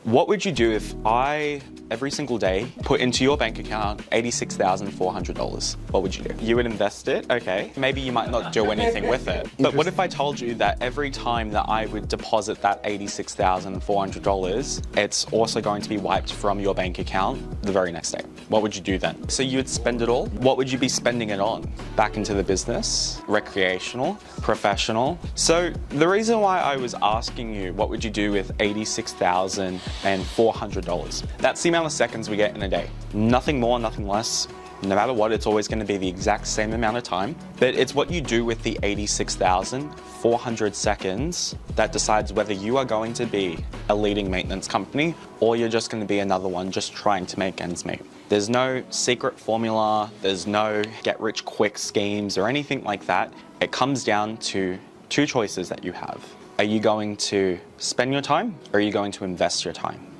What would you do if I, every single day, put into your bank account $86,400? What would you do? You would invest it, okay. Maybe you might not do anything with it. But what if I told you that every time that I would deposit that $86,400, it's also going to be wiped from your bank account the very next day? What would you do then? So you would spend it all? What would you be spending it on? Back into the business, recreational, professional? So the reason why I was asking you what would you do with $86,400, that's the amount of seconds we get in a day. Nothing more, nothing less. No matter what, it's always going to be the exact same amount of time. But it's what you do with the 86,400 seconds that decides whether you are going to be a leading maintenance company or you're just going to be another one just trying to make ends meet. There's no secret formula, there's no get-rich-quick schemes or anything like that. It comes down to two choices that you have. Are you going to spend your time or are you going to invest your time?